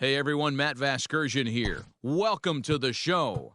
Hey everyone, Matt Vasgersian here. Welcome to the show.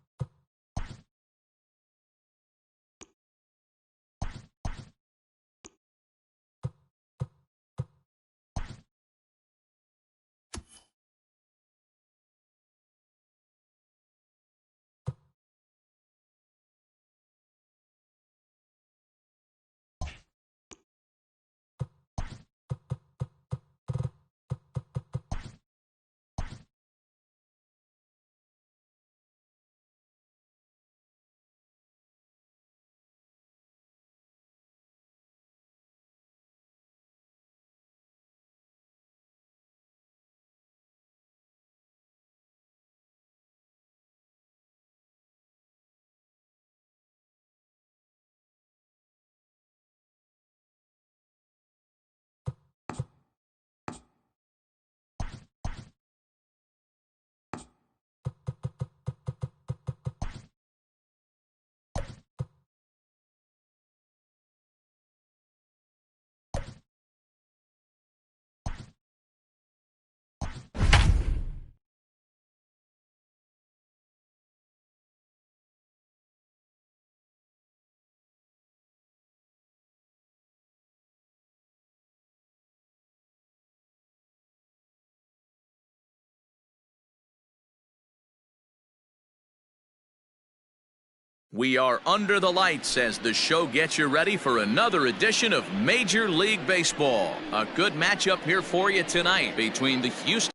We are under the lights as the show gets you ready for another edition of Major League Baseball. A good matchup here for you tonight between the Houston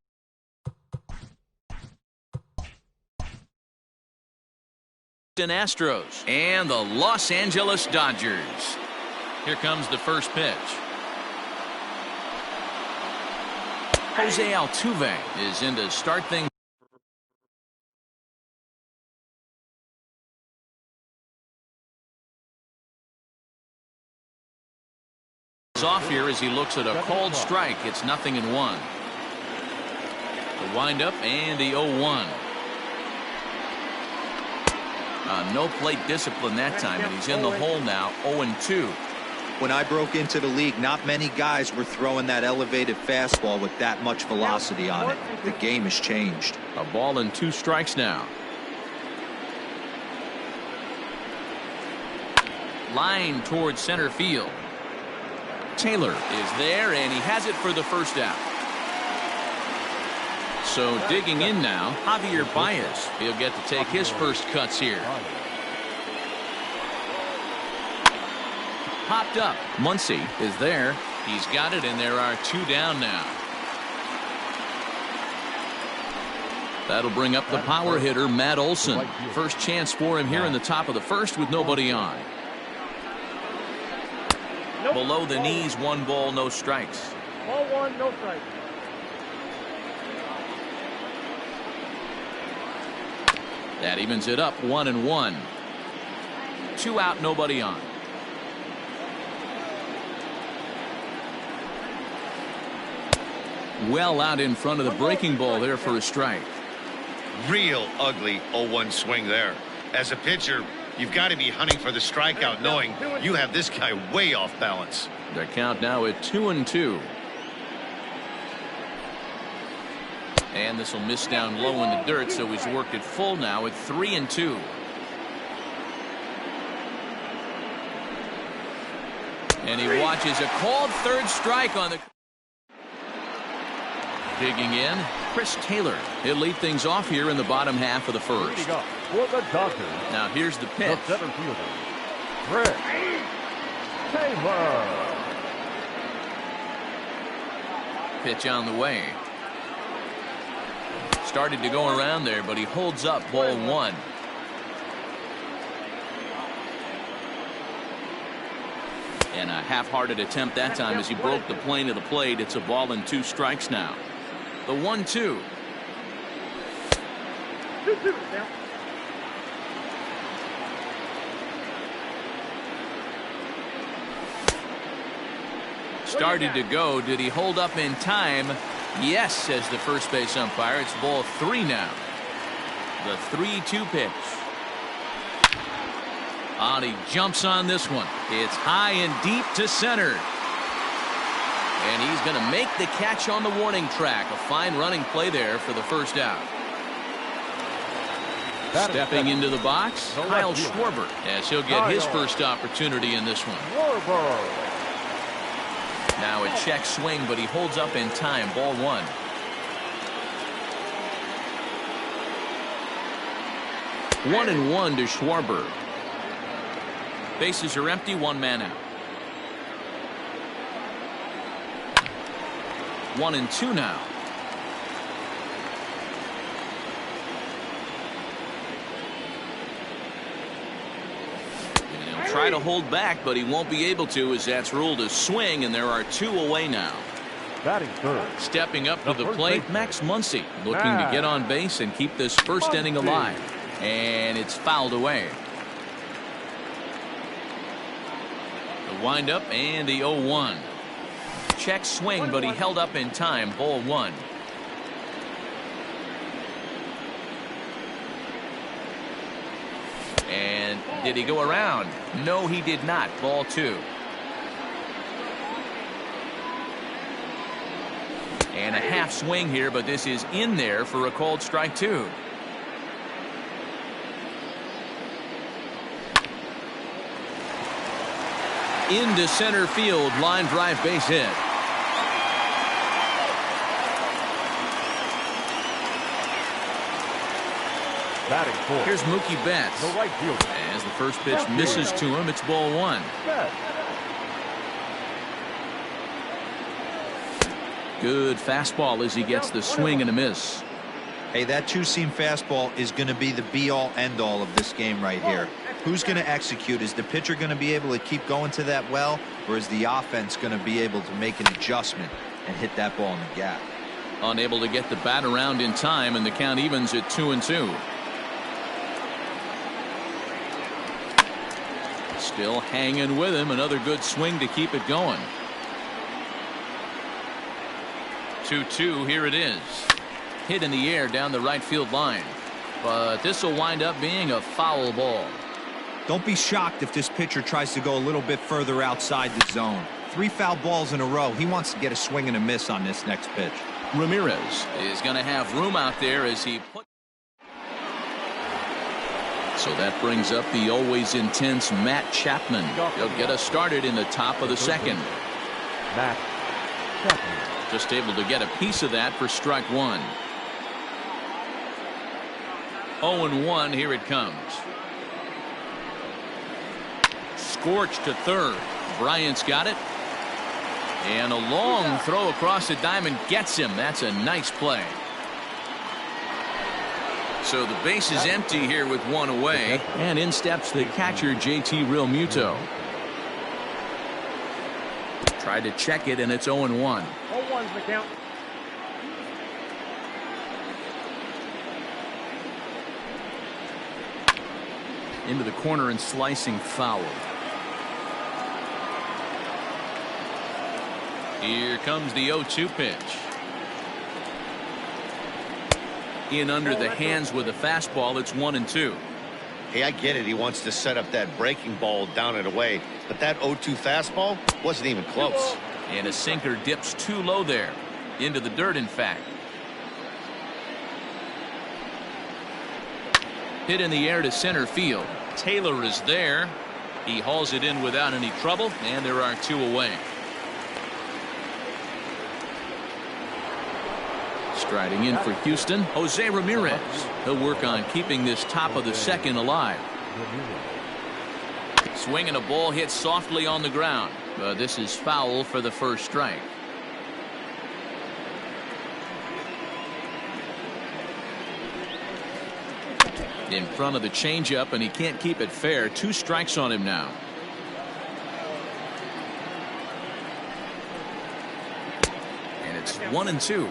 Astros and the Los Angeles Dodgers. Here comes the first pitch. Jose Altuve is in to start things off here as he looks at a called strike. It's 0-1. The windup and the 0-1. No plate discipline that time, and he's in the hole now, 0-2. When I broke into the league, not many guys were throwing that elevated fastball with that much velocity on it. The game has changed. A ball and 2 strikes now. Line towards center field. Taylor is there, and he has it for the first out. So digging in now, Javier Baez. He'll get to take his first cuts here. Popped up. Muncy is there. He's got it, and there are 2 down now. That'll bring up the power hitter, Matt Olson. First chance for him here in the top of the first with nobody on. Below the knees, 1 ball, no strikes. Ball 1, no strikes. That evens it up, 1-1. 2 out, nobody on. Well out in front of the breaking ball there for a strike. Real ugly 0-1 swing there. As a pitcher, you've got to be hunting for the strikeout, knowing you have this guy way off balance. The count now at 2-2. And this will miss down low in the dirt, so he's worked it full now at 3-2. And he watches a called third strike on the. Digging in, Chris Taylor. He'll lead things off here in the bottom half of the first. For the Dodgers. Now here's the pitch. The center fielder, Chris Taylor. Pitch on the way. Started to go around there, but he holds up, ball 1. And a half-hearted attempt that time as he broke the plane of the plate. It's a ball and 2 strikes now. The 1-2. 2-2 now. Started to go. Did he hold up in time? Yes, says the first base umpire. It's ball 3 now. The 3-2 pitch. And he jumps on this one. It's high and deep to center. And he's going to make the catch on the warning track. A fine running play there for the first out. Stepping into the box, Kyle Schwarber, as he'll get his first opportunity in this one. Now a check swing, but he holds up in time. Ball one. One and one to Schwarber. Bases are empty, one man out. 1-2 now. And he'll try to hold back, but he won't be able to, as that's ruled a swing, and there are two away now. Batting third. Stepping up to the plate, Max Muncy, looking to get on base and keep this first inning alive. And it's fouled away. The windup and the 0-1. Check swing, but he held up in time. Ball one. And did he go around? No, he did not. Ball two. And a half swing here, but this is in there for a called strike two. Into center field, line drive, base hit. Batting fourth. Here's Mookie Betts. The right fielder. As the first pitch misses to him, it's ball one. Good fastball as he gets the swing and a miss. Hey, that two-seam fastball is going to be the be-all, end-all of this game right here. Who's going to execute? Is the pitcher going to be able to keep going to that well, or is the offense going to be able to make an adjustment and hit that ball in the gap? Unable to get the bat around in time, and the count evens at 2-2. Still hanging with him. Another good swing to keep it going. 2-2. Here it is. Hit in the air down the right field line. But this will wind up being a foul ball. Don't be shocked if this pitcher tries to go a little bit further outside the zone. 3 foul balls in a row. He wants to get a swing and a miss on this next pitch. Ramirez is going to have room out there as he put. So that brings up the always intense Matt Chapman. He'll get us started in the top of the second. Matt Chapman. Just able to get a piece of that for strike one. 0-1. Here it comes. Scorched to third. Bryant's got it. And a long throw across the diamond gets him. That's a nice play. So the base is empty here with one away. And in steps the catcher, JT Realmuto. Tried to check it, and it's 0-1. 0-1's the count. Into the corner and slicing foul. Here comes the 0-2 pitch. In under the hands with a fastball. It's 1-2. Hey, I get it. He wants to set up that breaking ball down and away. But that 0-2 fastball wasn't even close. And a sinker dips too low there. Into the dirt, in fact. Hit in the air to center field. Taylor is there. He hauls it in without any trouble, and there are two away. Striding in for Houston, Jose Ramirez. He'll work on keeping this top of the second alive. Swinging a ball hit softly on the ground. This is foul for the first strike. In front of the changeup, and he can't keep it fair. 2 strikes on him now. And it's 1-2.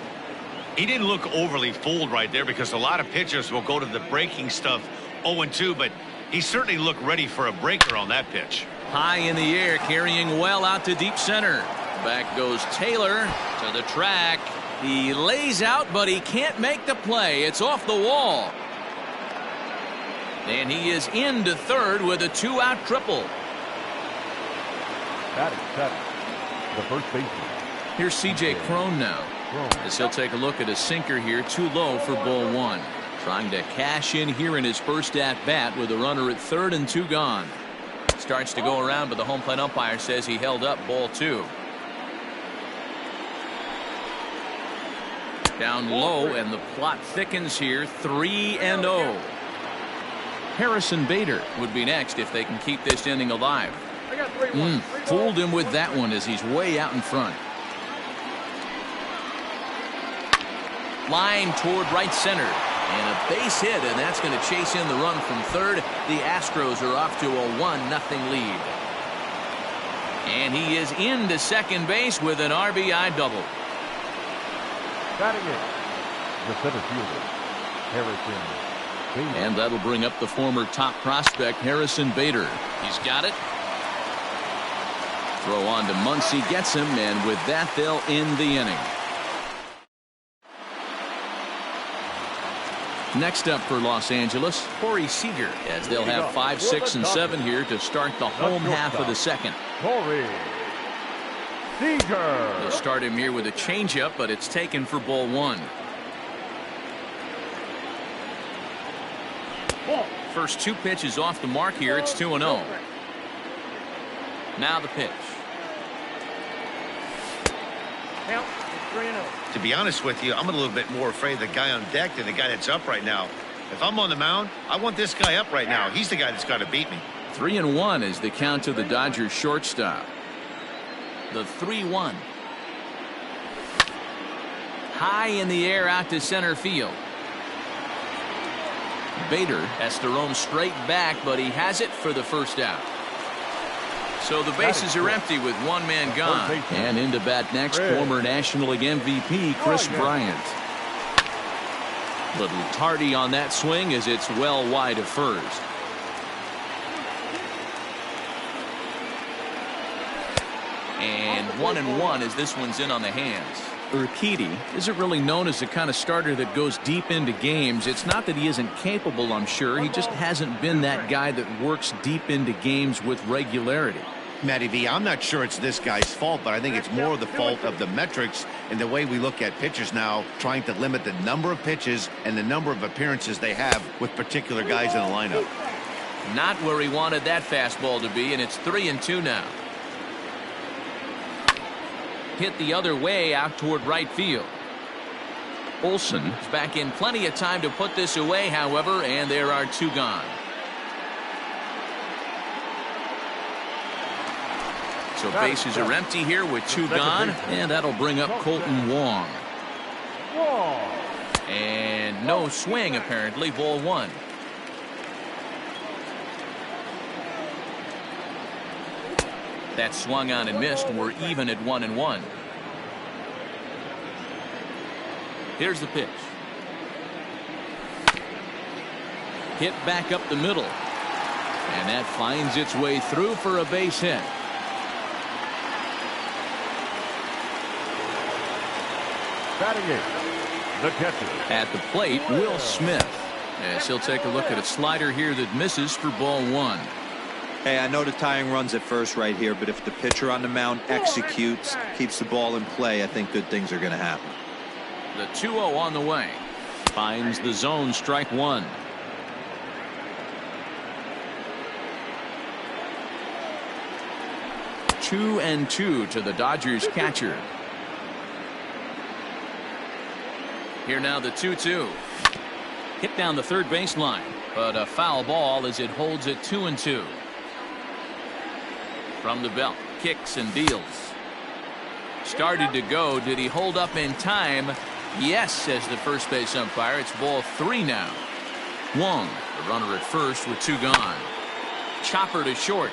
He didn't look overly fooled right there, because a lot of pitchers will go to the breaking stuff 0-2, but he certainly looked ready for a breaker on that pitch. High in the air, carrying well out to deep center. Back goes Taylor to the track. He lays out, but he can't make the play. It's off the wall. And he is into third with a 2-out triple. Batting seven, the first baseman, Here's C.J. Crone now, as he'll take a look at a sinker here, too low for ball one. Trying to cash in here in his first at-bat with a runner at third and 2 gone. Starts to go around, but the home plate umpire says he held up ball 2. Down low, and the plot thickens here, 3-0. Harrison Bader would be next if they can keep this inning alive. Fooled him with that one as he's way out in front. Line toward right center. And a base hit, and that's going to chase in the run from third. The Astros are off to a 1-0 lead. And he is into second base with an RBI double. Batting in, the center fielder, Harrison Bader. And that'll bring up the former top prospect, Harrison Bader. He's got it. Throw on to Muncy, gets him, and with that, they'll end the inning. Next up for Los Angeles, Corey Seager, as they'll have 5, 6, and 7 here to start the home half of the second. Corey Seager. They'll start him here with a changeup, but it's taken for ball 1. First 2 pitches off the mark here. It's 2-0. Now the pitch. To be honest with you, I'm a little bit more afraid of the guy on deck than the guy that's up right now. If I'm on the mound, I want this guy up right now. He's the guy that's got to beat me. 3-1 is the count to the Dodgers shortstop. The 3-1. High in the air out to center field. Bader has to roam straight back, but he has it for the first out. So the bases are empty with 1 man gone. And into bat next, former National League MVP Chris Bryant. Little tardy on that swing as it's well wide of first. And 1-1 as this one's in on the hands. Urquidy isn't really known as the kind of starter that goes deep into games. It's not that he isn't capable, I'm sure. He just hasn't been that guy that works deep into games with regularity. Matty V, I'm not sure it's this guy's fault, but I think it's more the fault of the metrics and the way we look at pitchers now, trying to limit the number of pitches and the number of appearances they have with particular guys in the lineup. Not where he wanted that fastball to be, and it's 3-2 now. Hit the other way out toward right field. Olsen is back in plenty of time to put this away, however, and there are 2 gone. So bases are empty here with 2 gone, and that'll bring up Colton Wong. And no swing, apparently, ball 1. That swung on and missed. We're even at 1-1. Here's the pitch. Hit back up the middle. And that finds its way through for a base hit. Batting in, the catcher. At the plate, Will Smith. As he'll take a look at a slider here that misses for ball 1. Hey, I know the tying runs at first right here, but if the pitcher on the mound executes, keeps the ball in play, I think good things are going to happen. The 2-0 on the way. Finds the zone, strike 1. Two and 2 to the Dodgers catcher. Here now the 2-2. Hit down the third baseline, but a foul ball as it holds it 2-2. From the belt, kicks and deals. Started to go. Did he hold up in time? Yes, says the first base umpire. It's ball 3 now. Wong, the runner at first with 2 gone. Chopper to short.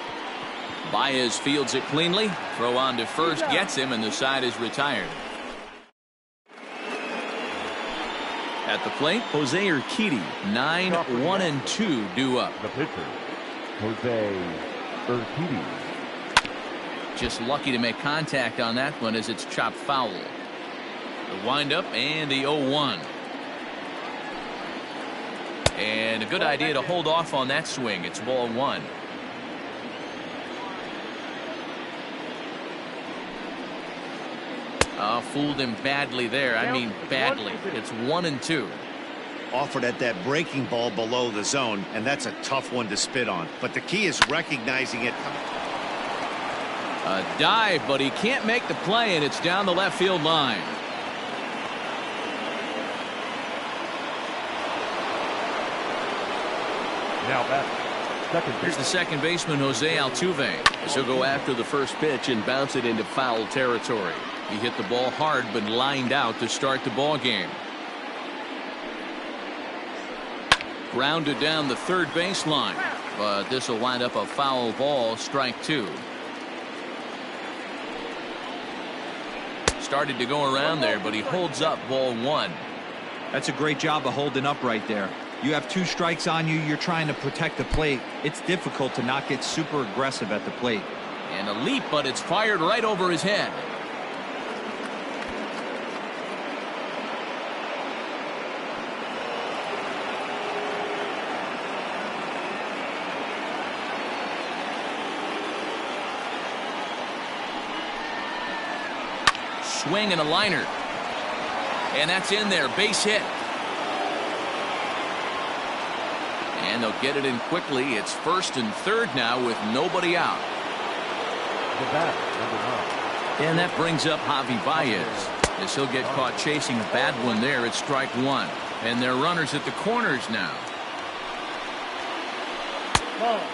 Baez fields it cleanly. Throw on to first, gets him, and the side is retired. At the plate, Jose Urquidy, 9-1-2 due up. The pitcher, Jose Urquidy. Just lucky to make contact on that one as it's chopped foul. The windup and the 0-1. And a good idea to hold off on that swing. It's ball 1. Fooled him badly there. I mean badly. It's 1-2. Offered at that breaking ball below the zone, and that's a tough one to spit on. But the key is recognizing it. A dive, but he can't make the play, and it's down the left field line. Now back. Here's the second baseman, Jose Altuve, as he'll go after the first pitch and bounce it into foul territory. He hit the ball hard, but lined out to start the ball game. Grounded down the third baseline, but this will wind up a foul ball, strike 2. Started to go around there, but he holds up ball 1. That's a great job of holding up right there. You have 2 strikes on you. You're trying to protect the plate. It's difficult to not get super aggressive at the plate. And a leap, but it's fired right over his head. Swing and a liner. And that's in there. Base hit. And they'll get it in quickly. It's first and third now with nobody out. The bat, number 9. And that brings up Javi Baez, as he'll get caught chasing a bad one there at strike 1. And they're runners at the corners now.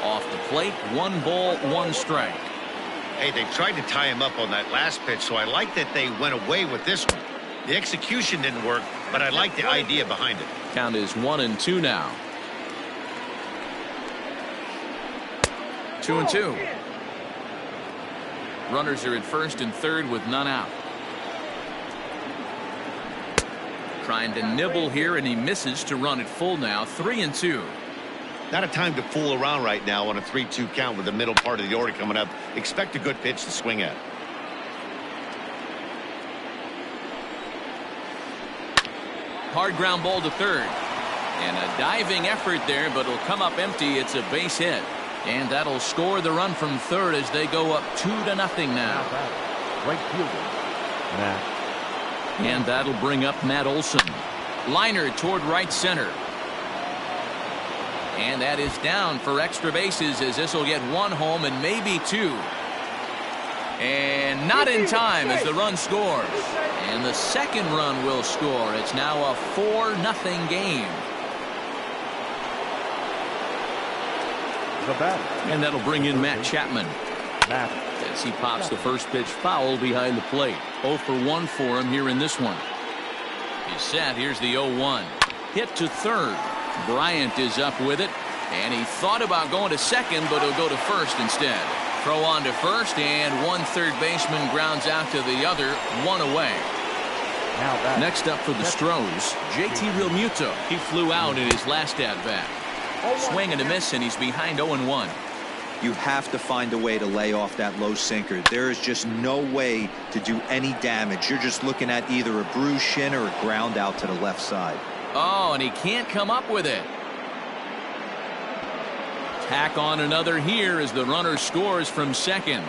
Off the plate, 1 ball, 1 strike. Hey, they tried to tie him up on that last pitch, so I like that they went away with this one. The execution didn't work, but I like the idea behind it. Count is 1-2 now. 2-2. Runners are at first and third with none out. Trying to nibble here, and he misses to run it full now. 3-2. Not a time to fool around right now on a 3-2 count with the middle part of the order coming up. Expect a good pitch to swing at. Hard ground ball to third. And a diving effort there, but it'll come up empty. It's a base hit. And that'll score the run from third as they go up 2-0 now. Right fielder, Matt. And that'll bring up Matt Olson. Liner toward right center. And that is down for extra bases, as this will get 1 home and maybe 2. And not in time as the run scores. And the second run will score. It's now a 4-0 game. The batter. And that'll bring in Matt Chapman. Matt. As he pops the first pitch foul behind the plate. 0 for 1 for him here in this one. He's set. Here's the 0-1. Hit to third. Bryant is up with it. And he thought about going to second, but he'll go to first instead. Throw on to first, and 1 third baseman grounds out to the other. 1 away. Next up for the Stros, JT Realmuto. He flew out in his last at-bat. Swing and a miss, and he's behind 0-1. You have to find a way to lay off that low sinker. There is just no way to do any damage. You're just looking at either a bruised shin or a ground out to the left side. Oh, and he can't come up with it. Tack on another here as the runner scores from second.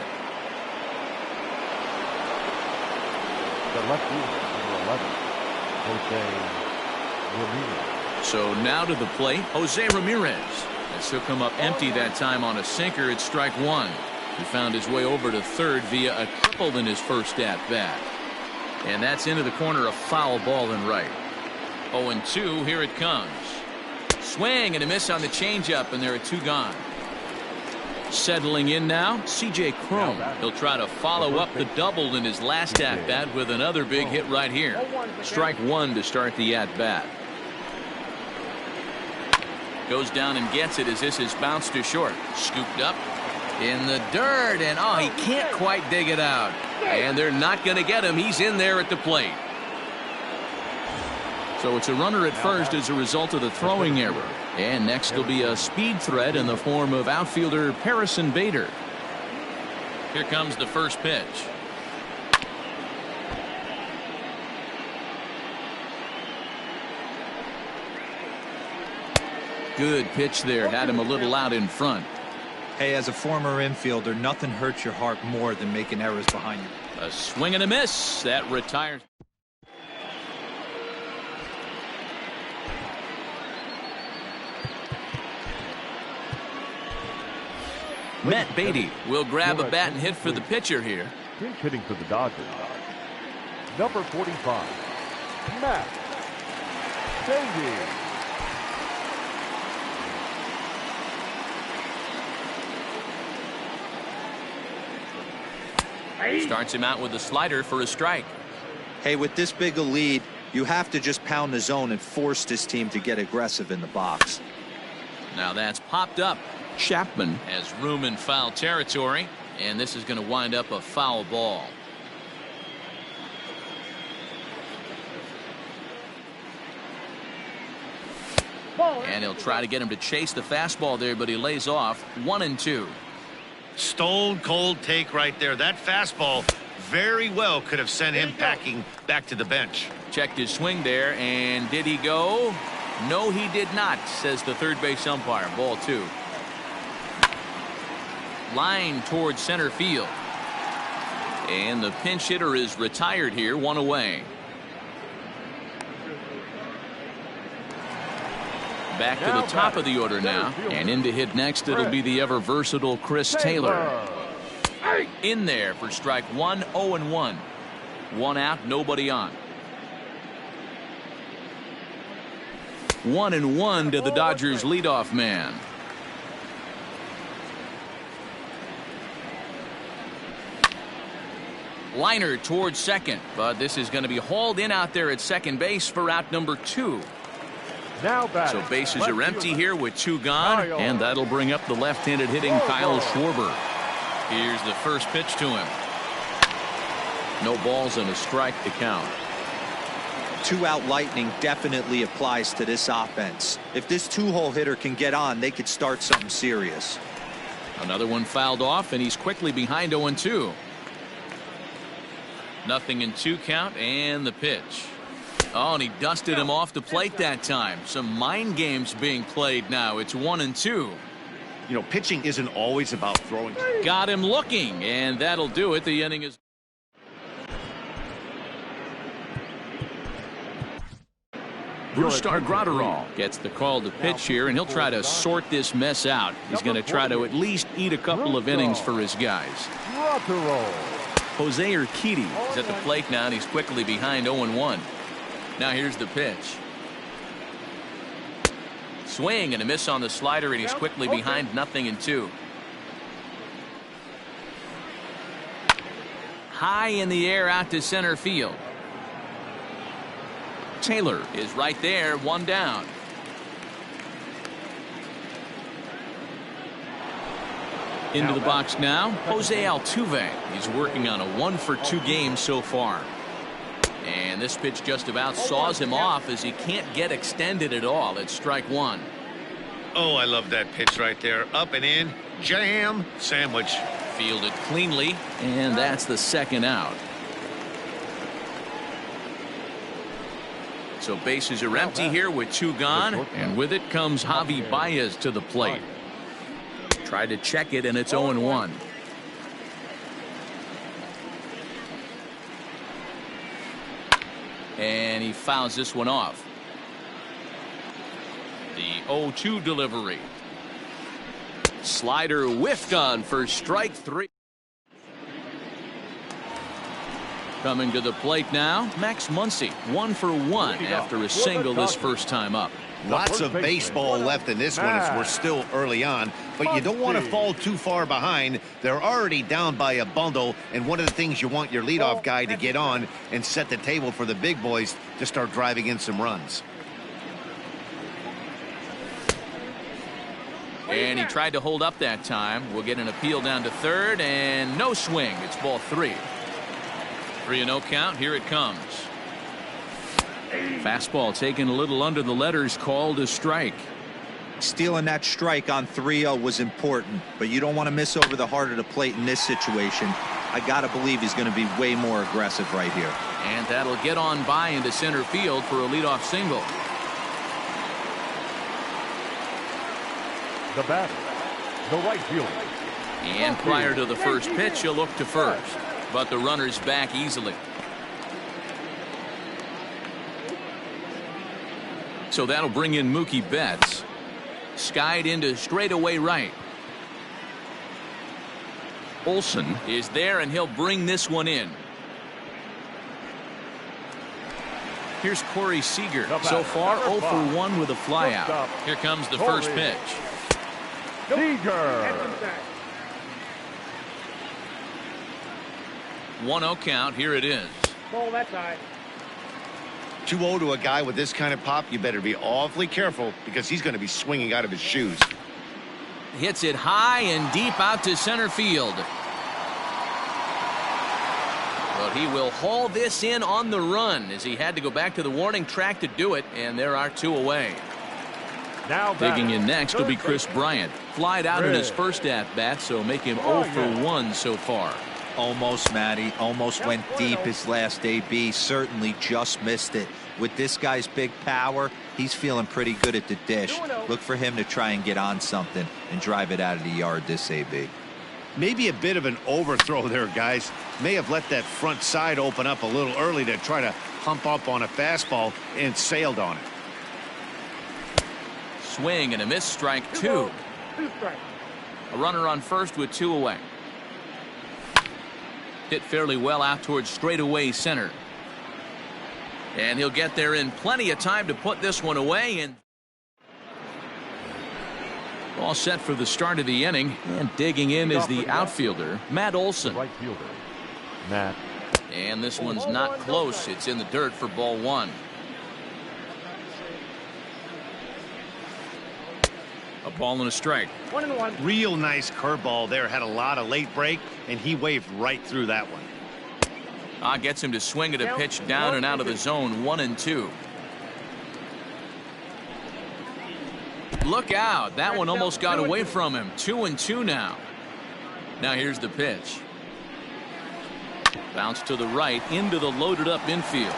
The left fielder, number 11, Jose Ramirez. So now to the plate, Jose Ramirez. As he'll come up empty that time on a sinker at strike 1. He found his way over to third via a triple in his first at-bat. And that's into the corner, a foul ball and right. 0-2, here it comes. Swing and a miss on the changeup, and there are 2 gone. Settling in now, C.J. Cron. He'll try to follow up the double in his last at-bat with another big hit right here. Strike 1 to start the at-bat. Goes down and gets it as this is bounced to short. Scooped up in the dirt, and oh, he can't quite dig it out. And they're not going to get him. He's in there at the plate. So it's a runner at first as a result of the throwing error. And next will be a speed threat in the form of outfielder Harrison Bader. Here comes the first pitch. Good pitch there. Had him a little out in front. Hey, as a former infielder, nothing hurts your heart more than making errors behind you. A swing and a miss. That retires. Matt Beatty will grab a bat and hit for the pitcher here. Pinch hitting for the Dodgers. Number 45, Matt Beatty. Starts him out with a slider for a strike. Hey, with this big a lead, you have to just pound the zone and force this team to get aggressive in the box. Now that's popped up. Chapman has room in foul territory, and this is going to wind up a foul ball. And he'll try to get him to chase the fastball there, but he lays off. 1-2. Stone cold take right there. That fastball very well could have sent him packing back to the bench. Checked his swing there, and did he go? No, he did not, says the third base umpire. Ball 2. Line towards center field. And the pinch hitter is retired here, 1 away. Back to the top of the order now, and in to hit next it'll be the ever versatile Chris Taylor. In there for strike 1. 0-1. 1 out, nobody on. 1-1 to the Dodgers leadoff man. Liner towards second, but this is going to be hauled in out there at second base for out number 2. Now so bases are empty here with 2 gone, and that'll bring up the left-handed hitting Kyle Schwarber. Here's the first pitch to him. No balls and a strike to count. 2-out lightning definitely applies to this offense. If this 2-hole hitter can get on, they could start something serious. Another one fouled off, and he's quickly behind 0-2. 0-2 count, and the pitch. Oh, and he dusted him off the plate that time. Some mind games being played now. It's 1-2. You know, pitching isn't always about throwing. Got him looking, and that'll do it. The inning is. Brustar Graterol gets the call to pitch here, and he'll try to sort this mess out. He's going to try to at least eat a couple of innings for his guys. Jose Urquidy is at the plate now, and he's quickly behind 0-1. Now here's the pitch. Swing and a miss on the slider, and he's quickly behind 0-2. High in the air out to center field. Taylor is right there, 1 down. Into the box now, Jose Altuve. He's working on a 1-for-2 game so far. And this pitch just about saws him off as he can't get extended at all. It's strike 1. Oh, I love that pitch right there. Up and in, jam, sandwich. Fielded cleanly, and that's the 2nd out. So bases are empty here with 2 gone, and with it comes Javi Baez to the plate. Tried to check it, and it's 0-1. And he fouls this one off. The 0-2 delivery. Slider whiffed on for strike 3. Coming to the plate now, Max Muncy, 1-for-1 after a single this first time up. Lots of baseball left in this one as we're still early on, but you don't want to fall too far behind. They're already down by a bundle, and one of the things you want your leadoff guy to get on and set the table for the big boys to start driving in some runs. And he tried to hold up that time. We'll get an appeal down to third, and no swing. It's ball 3. 3-0 count. Here it comes. Fastball taken a little under the letters, called a strike. Stealing that strike on 3-0 was important, but you don't want to miss over the heart of the plate in this situation. I got to believe he's going to be way more aggressive right here. And that'll get on by into center field for a leadoff single. The batter, the right fielder. And prior to the first pitch, he'll look to first. but the runner's back easily. So that'll bring in Mookie Betts. Skied into straightaway right. Olsen is there, and he'll bring this one in. Here's Corey Seager. So far, 0 for 1 with a flyout. Here comes the first pitch. Seager. 1-0 count. Here it is. Ball that side. 2-0 to a guy with this kind of pop, you better be awfully careful because he's going to be swinging out of his shoes. Hits it high and deep out to center field. But he will haul this in on the run as he had to go back to the warning track to do it, and there are 2 away. Now digging in next will be Chris Bryant. Flied out in his first at-bat, so make him 0 for 1 so far. Almost, Matty. Almost went deep his last AB. Certainly just missed it. With this guy's big power, he's feeling pretty good at the dish. Look for him to try and get on something and drive it out of the yard this AB. Maybe a bit of an overthrow there, guys. May have let that front side open up a little early to try to hump up on a fastball and sailed on it. Swing and a miss, strike 2. A runner on first with 2 away. Hit fairly well out towards straightaway center. And he'll get there in plenty of time to put this one away. And all set for the start of the inning. And digging in is the outfielder, Matt Olson. Right fielder, Matt. And this one's not close. It's in the dirt for ball 1. A ball and a strike. 1-1. Real nice curveball there. Had a lot of late break, and he waved right through that one. Gets him to swing at a pitch down and out of the zone. 1-2. Look out. That one almost got away from him. 2-2 now. Now here's the pitch. Bounce to the right into the loaded up infield.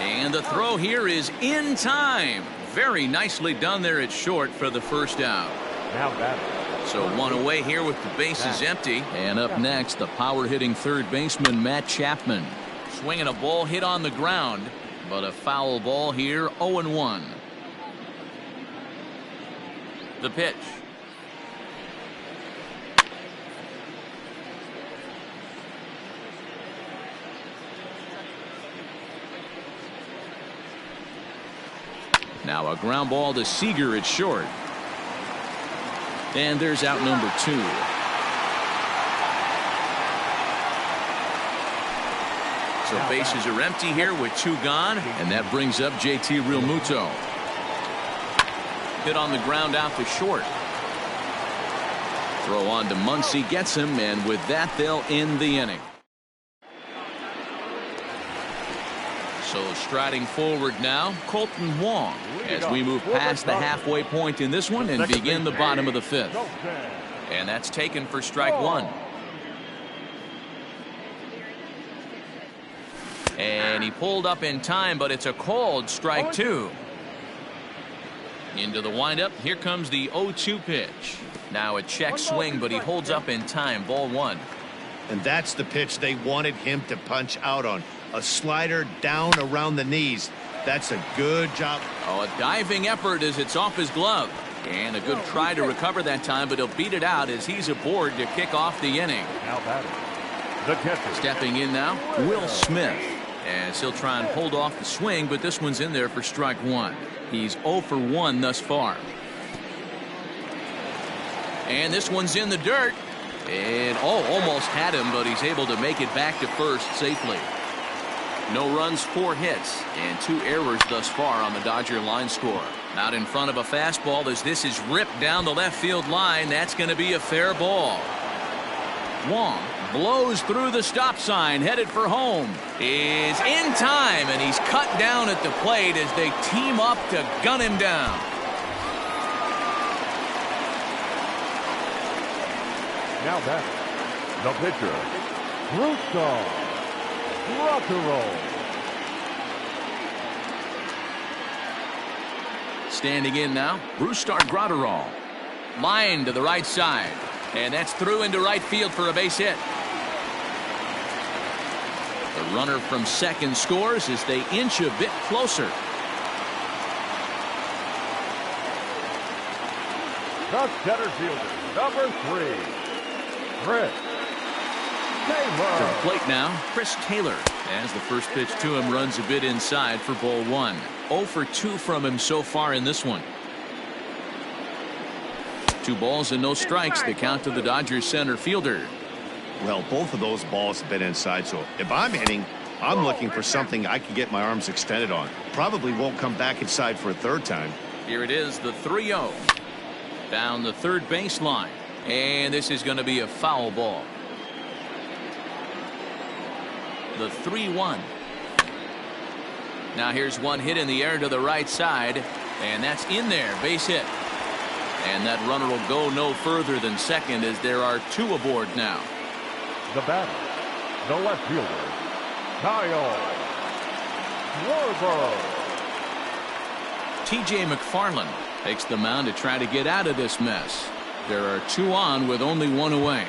And the throw here is in time. Very nicely done there at short for the first out. Now batter. So 1 away here with the bases empty. And up next, the power hitting third baseman Matt Chapman. Swinging a ball hit on the ground, but a foul ball here. 0-1. The pitch. Now a ground ball to Seager at short. And there's out number 2. So bases are empty here with 2 gone. And that brings up JT Realmuto. Hit on the ground out to short. Throw on to Muncy, gets him, and with that they'll end the inning. So striding forward now, Colton Wong, as we move past the halfway point in this one and begin the bottom of the 5th. And that's taken for strike 1. And he pulled up in time, but it's a called strike 2. Into the windup. Here comes the 0-2 pitch. Now a check swing, but he holds up in time. Ball 1. And that's the pitch they wanted him to punch out on. A slider down around the knees. That's a good job. Oh, a diving effort as it's off his glove. And a good try to recover that time, but he'll beat it out as he's aboard to kick off the inning. Now batter. The catcher. Stepping in now, Will Smith. As he'll try and hold off the swing, but this one's in there for strike 1. He's 0 for 1 thus far. And this one's in the dirt. And almost had him, but he's able to make it back to first safely. No runs, 4 hits, and 2 errors thus far on the Dodger line score. Out in front of a fastball as this is ripped down the left field line. That's going to be a fair ball. Wong blows through the stop sign, headed for home. Is in time, and he's cut down at the plate as they team up to gun him down. Now batter. The pitcher. Russo. Rock and roll. Standing in now, Brustar Graterol. Line to the right side. And that's through into right field for a base hit. The runner from second scores as they inch a bit closer. The center fielder, number 3, Chris Taylor. To the plate now, Chris Taylor, as the first pitch to him runs a bit inside for ball 1. 0 for 2 from him so far in this one. 2 balls and no strikes, the count to the Dodgers center fielder. Well, both of those balls have been inside, so if I'm hitting, I'm looking for something I can get my arms extended on. Probably won't come back inside for a third time. Here it is, the 3-0. Down the third baseline. And this is going to be a foul ball. The 3-1. Now here's one hit in the air to the right side. And that's in there, base hit. And that runner will go no further than second as there are 2 aboard now. The batter, the left fielder, Kyle Schwarber. T.J. McFarland takes the mound to try to get out of this mess. There are 2 on with only 1 away.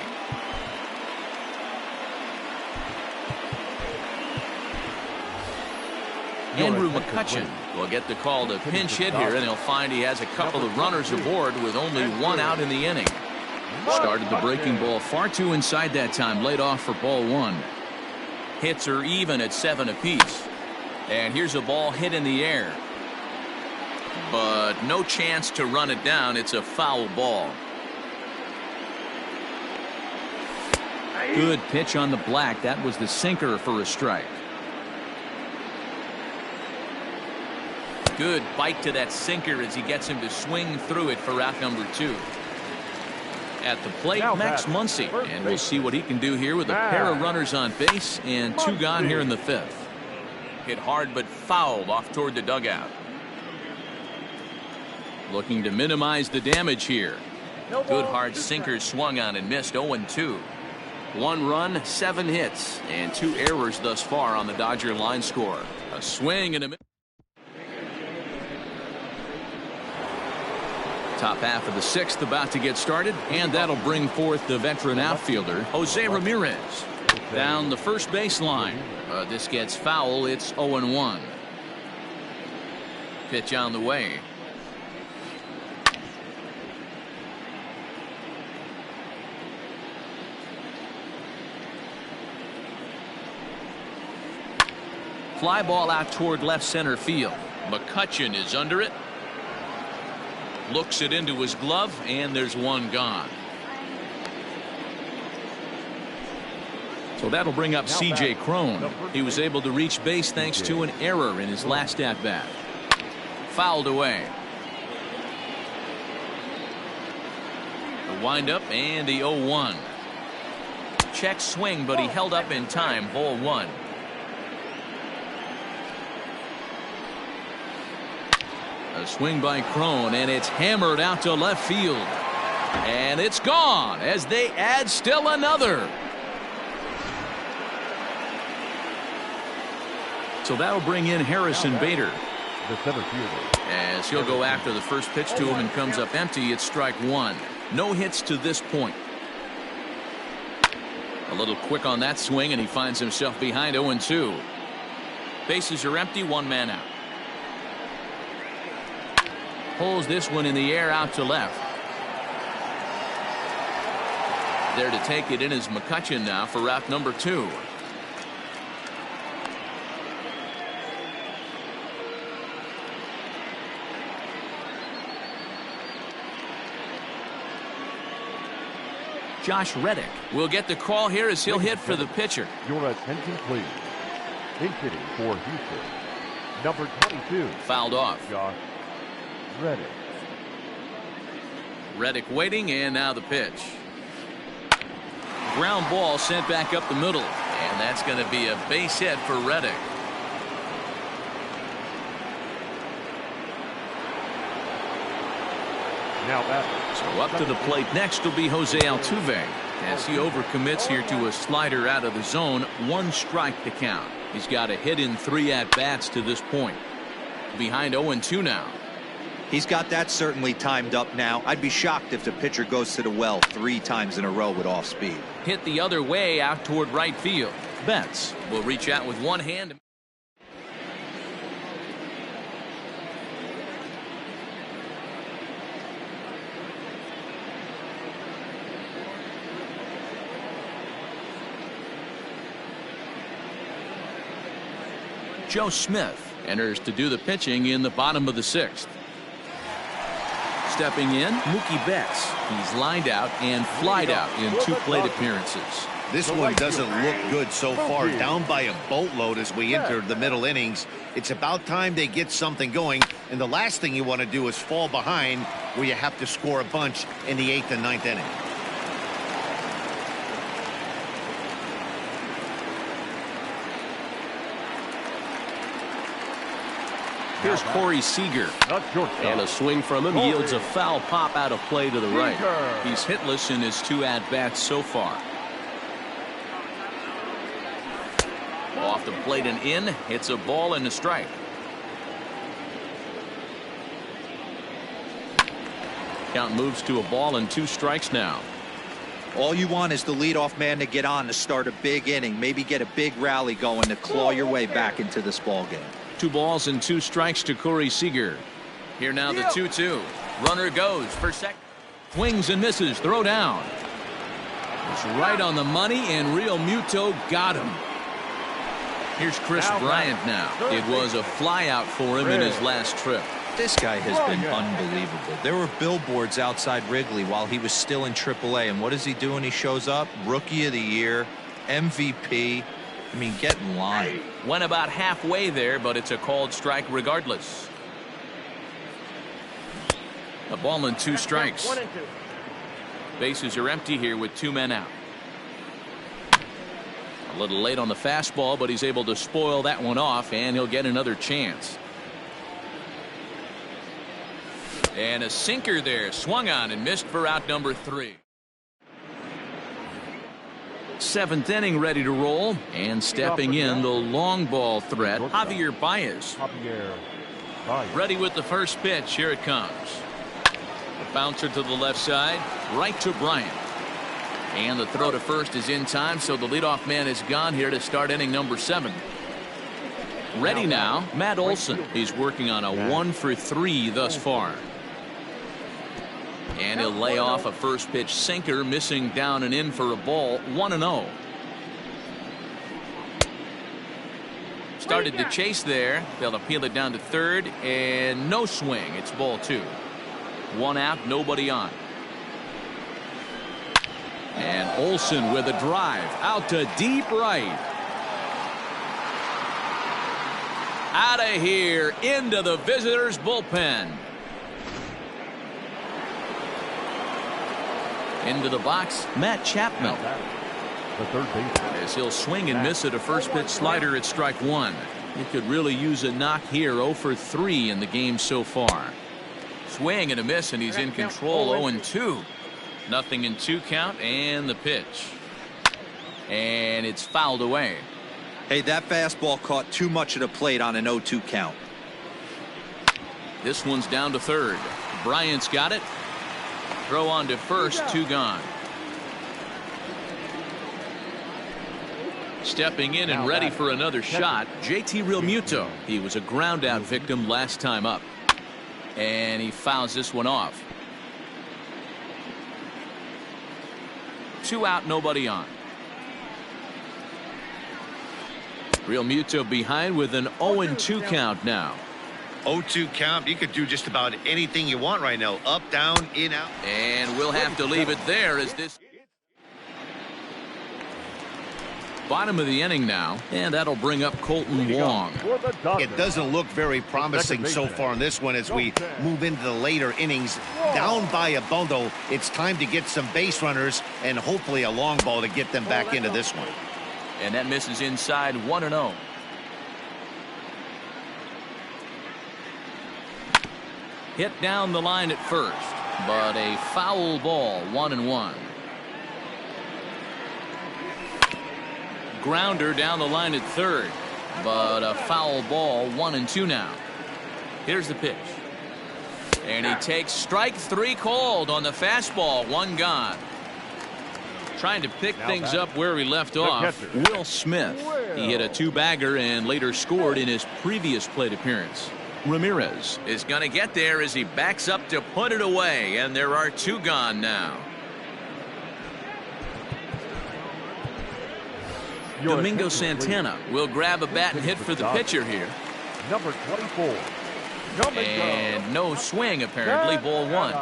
Andrew McCutcheon will get the call to pinch hit here, and he'll find he has a couple of runners aboard with only 1 out in the inning. Started the breaking ball far too inside that time, laid off for ball 1. Hits are even at 7 apiece. And here's a ball hit in the air. But no chance to run it down. It's a foul ball. Good pitch on the black. That was the sinker for a strike. Good bite to that sinker as he gets him to swing through it for out number 2. At the plate, Max Muncy, and we'll see what he can do here with a pair of runners on base and 2 gone here in the 5th. Hit hard but fouled off toward the dugout. Looking to minimize the damage here. Good hard sinker swung on and missed. 0-2. 1 run, 7 hits, and 2 errors thus far on the Dodger line score. A swing and a miss. Top half of the 6th about to get started, and that'll bring forth the veteran outfielder, Jose Ramirez. Down the first baseline. This gets foul. It's 0-1. Pitch on the way. Fly ball out toward left center field. McCutcheon is under it. Looks it into his glove, and there's 1 gone. So that'll bring up C.J. Cron. He was able to reach base thanks to an error in his last at-bat. Fouled away. The windup and the 0-1. Check swing, but he held up in time. Ball 1. A swing by Cron, and it's hammered out to left field. And it's gone as they add still another. So that'll bring in Harrison Bader. The center fielder. As he'll go after the first pitch to him and comes up empty. It's strike 1. No hits to this point. A little quick on that swing, and he finds himself behind 0-2. Bases are empty, 1 man out. Pulls this one in the air out to left. There to take it in is McCutcheon now for route number 2. Josh Reddick will get the call here as he'll hit for the pitcher. Your attention, please. In hitting for Houston, number 22. Fouled off. Josh Reddick. Reddick waiting, and now the pitch. Ground ball sent back up the middle, and that's going to be a base hit for Reddick. Now that. So up to the plate next will be Jose Altuve as he overcommits here to a slider out of the zone. 1 strike to count. He's got a hit in 3 at-bats to this point. Behind 0-2 now. He's got that certainly timed up now. I'd be shocked if the pitcher goes to the well 3 times in a row with off speed. Hit the other way out toward right field. Betts will reach out with one hand. Joe Smith enters to do the pitching in the bottom of the 6th. Stepping in, Mookie Betts. He's lined out and flied out in 2 plate appearances. This one doesn't look good so far. Down by a boatload as we enter the middle innings. It's about time they get something going. And the last thing you want to do is fall behind where you have to score a bunch in the 8th and 9th inning. Here's Corey Seager. And a swing from him yields a foul pop out of play to the right. He's hitless in his 2 at-bats so far. Off the plate and in. Hits a ball and a strike. Count moves to a ball and 2 strikes now. All you want is the leadoff man to get on to start a big inning. Maybe get a big rally going to claw your way back into this ball game. 2 balls and 2 strikes to Corey Seager. Here now the 2-2. Runner goes for second. Swings and misses. Throw down. It's right on the money, and Real Muto got him. Here's Chris Bryant now. It was a flyout for him in his last trip. This guy has been unbelievable. There were billboards outside Wrigley while he was still in AAA, and what does he do when he shows up? Rookie of the Year, MVP. I mean, get in line. Went about halfway there, but it's a called strike regardless. A ball and 2 strikes. Bases are empty here with 2 men out. A little late on the fastball, but he's able to spoil that one off, and he'll get another chance. And a sinker there, swung on and missed for out number 3. 7th inning ready to roll, and stepping in the long ball threat, Javier Baez. Ready with the first pitch. Here it comes. A bouncer to the left side, right to Bryant. And the throw to first is in time, so the leadoff man is gone here to start inning number 7. Ready now, Matt Olson. He's working on a 1-for-3 thus far. And he'll lay off a first pitch sinker, missing down and in for a ball. 1-0. Started to chase there. They'll appeal it down to third, and no swing. It's ball 2. 1 out, nobody on. And Olson with a drive out to deep right. Out of here into the visitors' bullpen. Into the box, Matt Chapman. The third baseman. As he'll swing and miss at a first pitch slider at strike 1. He could really use a knock here. 0-for-3 in the game so far. Swing and a miss, and he's in control. 0-2. Nothing in 2 count, and the pitch. And it's fouled away. Hey, that fastball caught too much of the plate on an 0-2 count. This one's down to third. Bryant's got it. Throw on to first, 2 gone. Stepping in and ready for another shot, JT Realmuto. He was a ground out victim last time up. And he fouls this one off. 2 out, nobody on. Realmuto behind with an 0-2 count now. 0-2 count. You could do just about anything you want right now. Up, down, in, out. And we'll have to leave it there as this. Bottom of the inning now, and that'll bring up Colton Wong. It doesn't look very promising so far in this one as we move into the later innings. Down by a bundle, it's time to get some base runners and hopefully a long ball to get them back into this one. And that misses inside. 1-0. Hit down the line at first, but a foul ball. 1-1. Grounder down the line at third, but a foul ball. 1-2 now. Here's the pitch, and he takes strike 3 called on the fastball. 1 gone. Trying to pick things up where he left off. Will Smith. He hit a two-bagger and later scored in his previous plate appearance. Ramirez is going to get there as he backs up to put it away, and there are two gone now. Domingo Santana will grab a bat and hit for the pitcher here. Number 24. And no swing, apparently. Ball one.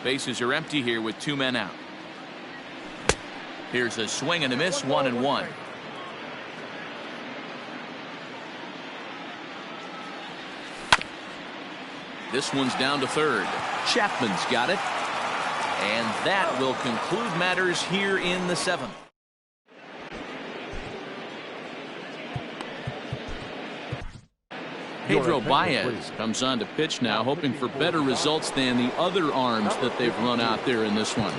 Bases are empty here with two men out. Here's a swing and a miss, 1-1. This one's down to third. Chapman's got it. And that will conclude matters here in the seventh. Pedro Baez comes on to pitch now, hoping for better results than the other arms that they've run out there in this one.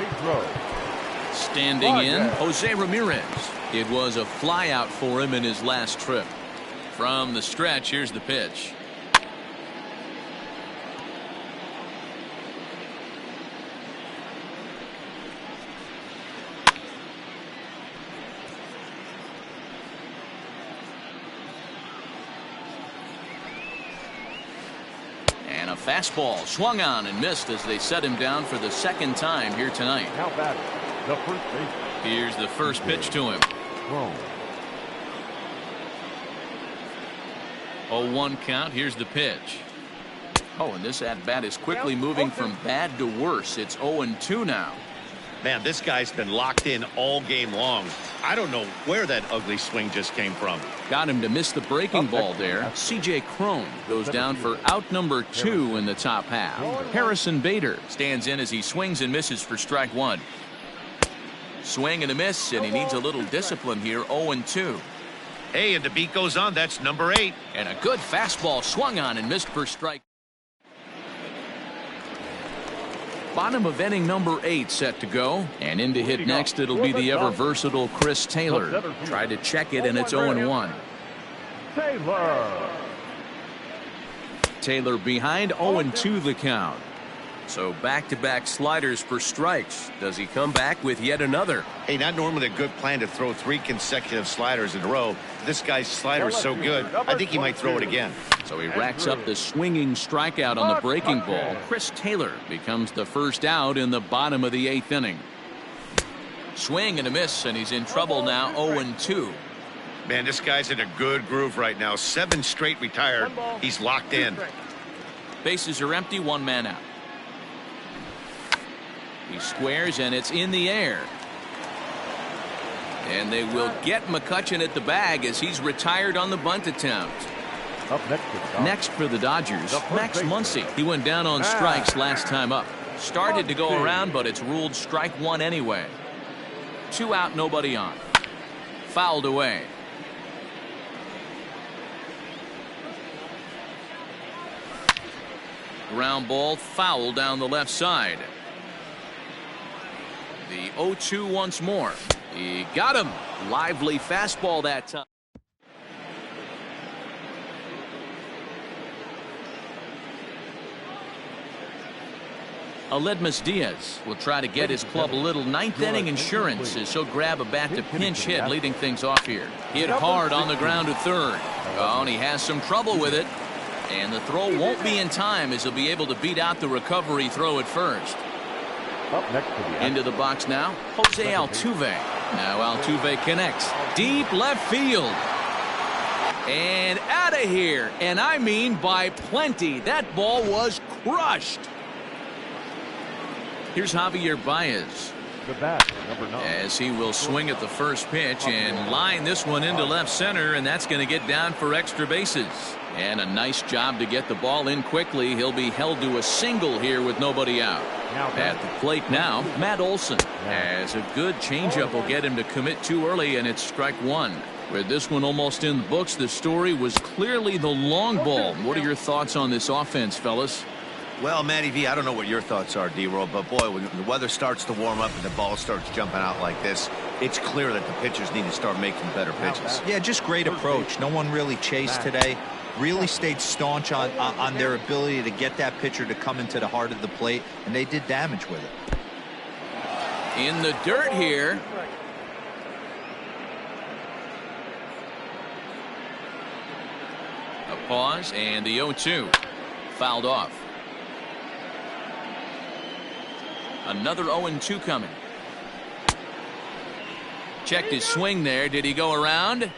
Standing in, Jose Ramirez. It was a fly out for him in his last trip. From the stretch, here's the pitch. And a fastball swung on and missed as they set him down for the second time here tonight. Now batting, the first base. Here's the first pitch to him. 0-1 count. Here's the pitch. Oh, and this at-bat is quickly moving from bad to worse. It's 0-2 now. Man, this guy's been locked in all game long. I don't know where that ugly swing just came from. Got him to miss the breaking ball there. C.J. Cron goes down for out number 2 in the top half. Harrison Bader stands in as he swings and misses for strike one. Swing and a miss, and he needs a little discipline here. 0-2. Hey, and the beat goes on. That's number 8. And a good fastball swung on and missed for strike. Bottom of inning number 8 set to go, and in to hit next it'll be the ever versatile Chris Taylor. Tried to check it, and it's 0-1. Taylor behind, 0-2 the count. So back-to-back sliders for strikes. Does he come back with yet another? Hey, not normally a good plan to throw 3 consecutive sliders in a row. This guy's slider is so good, I think he might throw it again. So he racks up the swinging strikeout on the breaking ball. Chris Taylor becomes the first out in the bottom of the 8th inning. Swing and a miss, and he's in trouble now. 0-2. Man, this guy's in a good groove right now. 7 straight retired. He's locked in. Bases are empty, 1 man out. He squares, and it's in the air. And they will get McCutchen at the bag as he's retired on the bunt attempt. Up next for the Dodgers, Max Muncy. He went down on strikes last time up. Started to go around, but it's ruled strike one anyway. 2 out, nobody on. Fouled away. Ground ball foul down the left side. The 0-2 once more. He got him. Lively fastball that time. Aledmus Diaz will try to get his club a little 9th inning insurance as he'll grab a bat to pinch hit, leading things off here. Hit hard on the ground to third. Oh, and he has some trouble with it. And the throw won't be in time as he'll be able to beat out the recovery throw at first. Up next to the into the box now, Jose Altuve. Now Altuve connects. Deep left field. And out of here. And I mean by plenty. That ball was crushed. Here's Javier Baez. The bat, number 9. As he will swing at the first pitch and line this one into left center, and that's going to get down for extra bases. And a nice job to get the ball in quickly. He'll be held to a single here with nobody out. At the plate now, Matt Olson. As a good changeup will get him to commit too early, and it's strike one. With this one almost in the books, the story was clearly the long ball. What are your thoughts on this offense, fellas? Well, Matty V, I don't know what your thoughts are, D-Roll, but boy, when the weather starts to warm up and the ball starts jumping out like this, it's clear that the pitchers need to start making better pitches. Yeah, just great approach. No one really chased today. Really stayed staunch on their ability to get that pitcher to come into the heart of the plate, and they did damage with it. In the dirt here, A pause and the 0-2. Fouled off. Another 0-2 coming. Checked his swing there. Did he go around?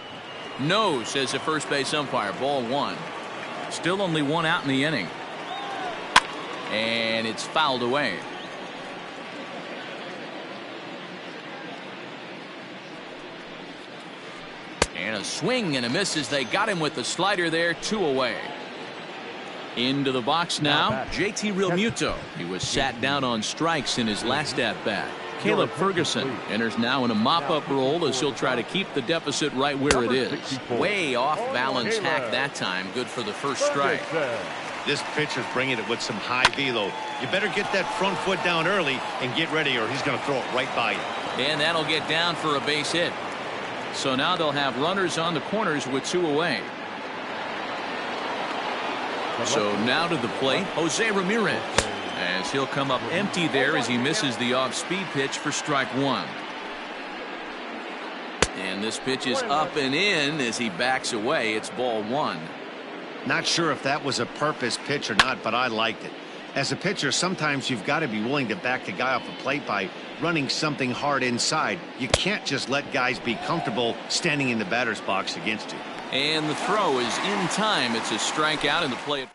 No, says the first base umpire. Ball 1. Still only 1 out in the inning. And it's fouled away. And a swing and a miss as they got him with the slider there. 2 away. Into the box now, JT Realmuto. He was sat down on strikes in his last at-bat. Caleb Ferguson enters now in a mop-up role as he'll try to keep the deficit right where it is. Way off balance hack that time. Good for the first strike. This pitcher's bringing it with some high velo. You better get that front foot down early and get ready, or he's going to throw it right by you. And that'll get down for a base hit. So now they'll have runners on the corners with 2 away. So now to the plate, Jose Ramirez, as he'll come up empty there as he misses the off-speed pitch for strike 1. And this pitch is up and in as he backs away. It's ball 1. Not sure if that was a purpose pitch or not, but I liked it. As a pitcher, sometimes you've got to be willing to back the guy off the plate by running something hard inside. You can't just let guys be comfortable standing in the batter's box against you. And the throw is in time. It's a strikeout in the play.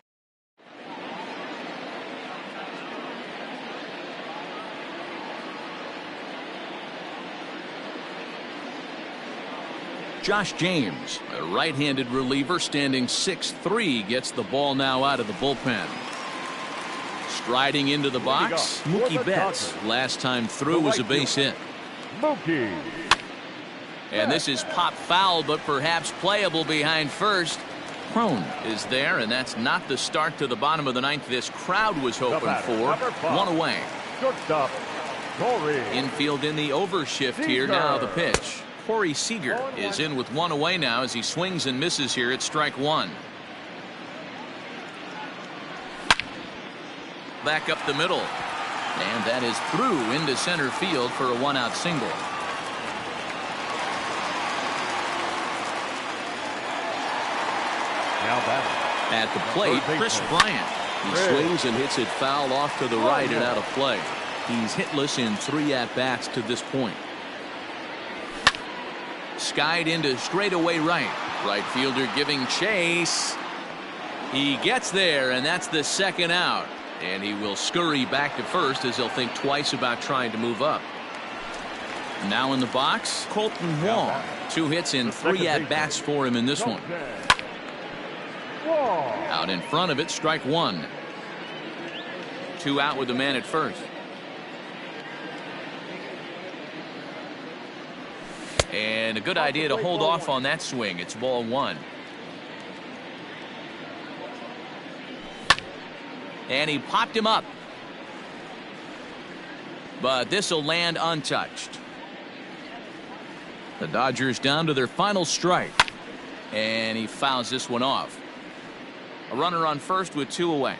Josh James, a right-handed reliever standing 6'3", gets the ball now out of the bullpen. Striding into the box, Mookie Betts. Last time through was a base hit. Mookie. And this is pop foul, but perhaps playable behind first. Crone is there, and that's not the start to the bottom of the 9th this crowd was hoping for. 1 away. Shortstop, Corey. Infield in the overshift here. Now the pitch. Corey Seager is in with 1 away now as he swings and misses here at strike 1. Back up the middle. And that is through into center field for a 1-out single. Now batting. At the plate, Chris Bryant. He swings and hits it foul off to the right and out of play. He's hitless in 3 at-bats to this point. Skied into straightaway right. Right fielder giving chase. He gets there, and that's the 2nd out. And he will scurry back to first as he'll think twice about trying to move up. Now in the box, Colton Wong. 2 hits in 3 at-bats for him in this one. Out in front of it, strike 1. 2 out with the man at first. And a good idea to hold off on that swing. It's ball 1. And he popped him up. But this will land untouched. The Dodgers down to their final strike. And he fouls this one off. A runner on first with 2 away.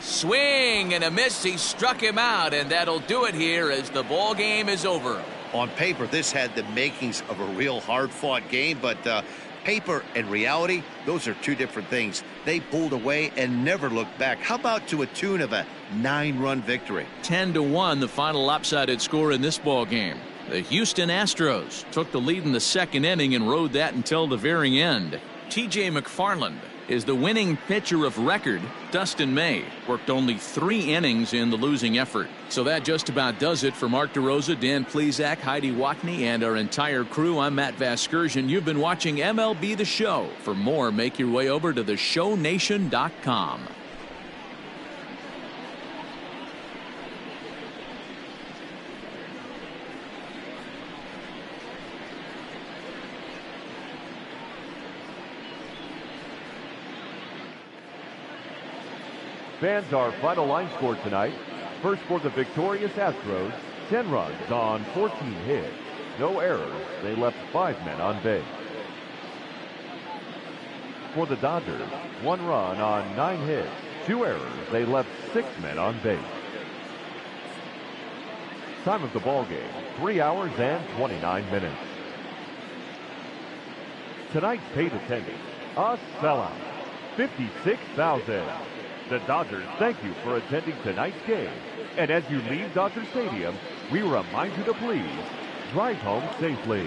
Swing and a miss. He struck him out, and that'll do it here as the ball game is over. On paper, this had the makings of a real hard-fought game, but paper and reality, those are 2 different things. They pulled away and never looked back. How about to a tune of a 9-run victory? 10-1, the final lopsided score in this ball game. The Houston Astros took the lead in the 2nd inning and rode that until the very end. T.J. McFarland is the winning pitcher of record. Dustin May worked only 3 innings in the losing effort. So that just about does it for Mark DeRosa, Dan Plesac, Heidi Watney, and our entire crew. I'm Matt Vasgersian. You've been watching MLB The Show. For more, make your way over to theshownation.com. Fans, our final line score tonight. First for the victorious Astros, 10 runs on 14 hits. No errors. They left 5 men on base. For the Dodgers, 1 run on 9 hits. 2 errors. They left 6 men on base. Time of the ball game, 3 hours and 29 minutes. tonight's paid attendance, a sellout, 56,000. The Dodgers thank you for attending tonight's game. And as you leave Dodger Stadium, we remind you to please drive home safely.